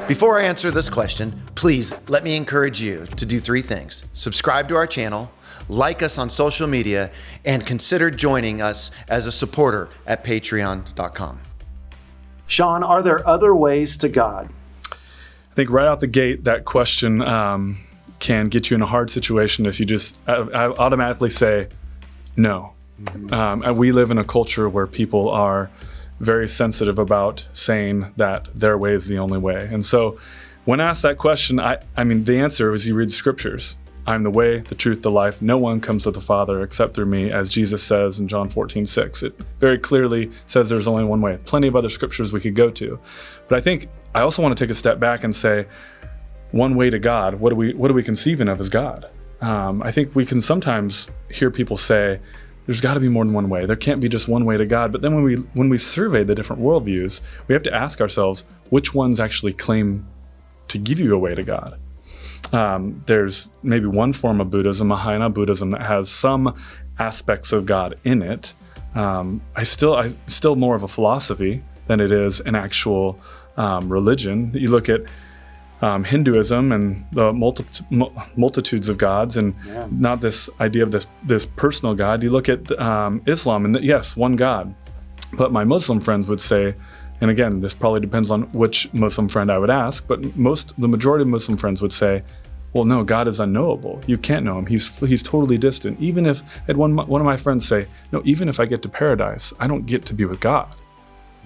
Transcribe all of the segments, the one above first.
Before I answer this question, please let me encourage you to do 3 things. Subscribe to our channel, like us on social media, and consider joining us as a supporter at patreon.com. Shawn, are there other ways to God? I think right out the gate, that question can get you in a hard situation if you just automatically say no. And we live in a culture where people are very sensitive about saying that their way is the only way. And so when asked that question, I mean, the answer is you read the scriptures. I'm the way, the truth, the life. No one comes to the Father except through me, as Jesus says in John 14:6. It very clearly says there's only one way. Plenty of other scriptures we could go to. But I think I also want to take a step back and say, one way to God, what are we conceiving of as God? I think we can sometimes hear people say, there's got to be more than one way. There can't be just one way to God. But then when we survey the different worldviews, we have to ask ourselves, which ones actually claim to give you a way to God? There's maybe one form of Buddhism, Mahayana Buddhism, that has some aspects of God in it. I still more of a philosophy than it is an actual religion. You look at Hinduism and the multitudes of gods, and not this idea of this personal God. You look at Islam, and yes, one God. But my Muslim friends would say, and again, this probably depends on which Muslim friend I would ask, but the majority of Muslim friends would say, well, no, God is unknowable. You can't know him. He's totally distant. Even if, I had one of my friends say, no, even if I get to paradise, I don't get to be with God.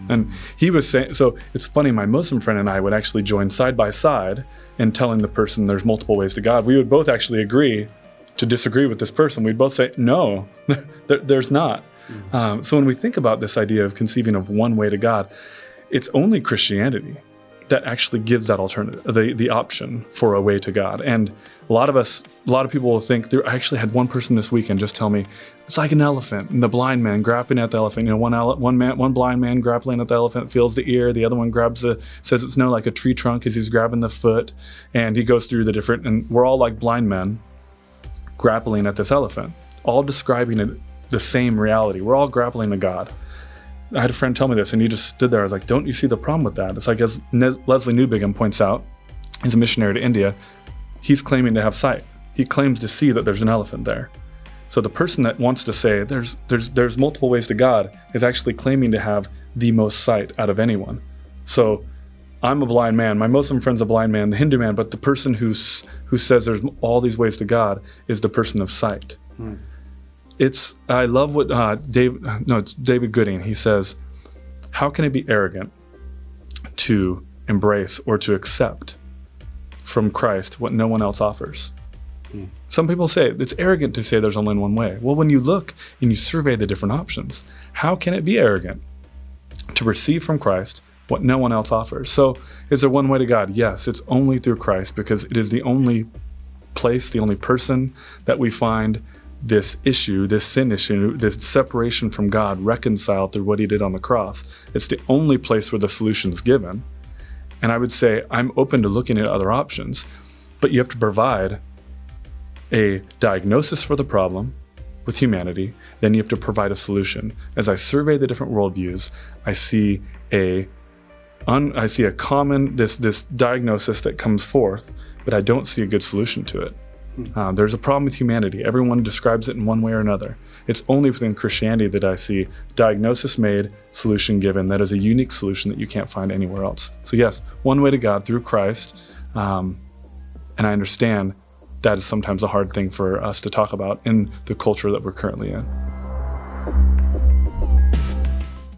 And he was saying, so it's funny, my Muslim friend and I would actually join side by side in telling the person there's multiple ways to God. We would both actually agree to disagree with this person. We'd both say, no, there's not. So when we think about this idea of conceiving of one way to God, it's only Christianity that actually gives that alternative, the option for a way to God. And a lot of people will think, I actually had one person this weekend just tell me, it's like an elephant, and the blind man grappling at the elephant. You know, one blind man grappling at the elephant feels the ear, the other one says it's like a tree trunk as he's grabbing the foot, and he goes through the different, and we're all like blind men grappling at this elephant, all describing the same reality. We're all grappling to God. I had a friend tell me this, and he just stood there. I was like, don't you see the problem with that? It's like, as Leslie Newbigin points out, he's a missionary to India, he's claiming to have sight. He claims to see that there's an elephant there. So the person that wants to say there's multiple ways to God is actually claiming to have the most sight out of anyone. So I'm a blind man. My Muslim friend's a blind man, the Hindu man, but the person who says there's all these ways to God is the person of sight. I love what it's David Gooding. He says, how can it be arrogant to embrace or to accept from Christ what no one else offers? Some people say it's arrogant to say there's only one way. Well, when you look and you survey the different options, how can it be arrogant to receive from Christ what no one else offers? So is there one way to God? Yes, it's only through Christ, because it is the only place, the only person that we find this issue, this sin issue, this separation from God reconciled through what he did on the cross. It's the only place where the solution is given. And I would say I'm open to looking at other options, but you have to provide a diagnosis for the problem with humanity, then you have to provide a solution. As I survey the different worldviews, I see a common, this diagnosis that comes forth, but I don't see a good solution to it. There's a problem with humanity. Everyone describes it in one way or another. It's only within Christianity that I see diagnosis made, solution given. That is a unique solution that you can't find anywhere else. So yes, one way to God through Christ. And I understand that is sometimes a hard thing for us to talk about in the culture that we're currently in.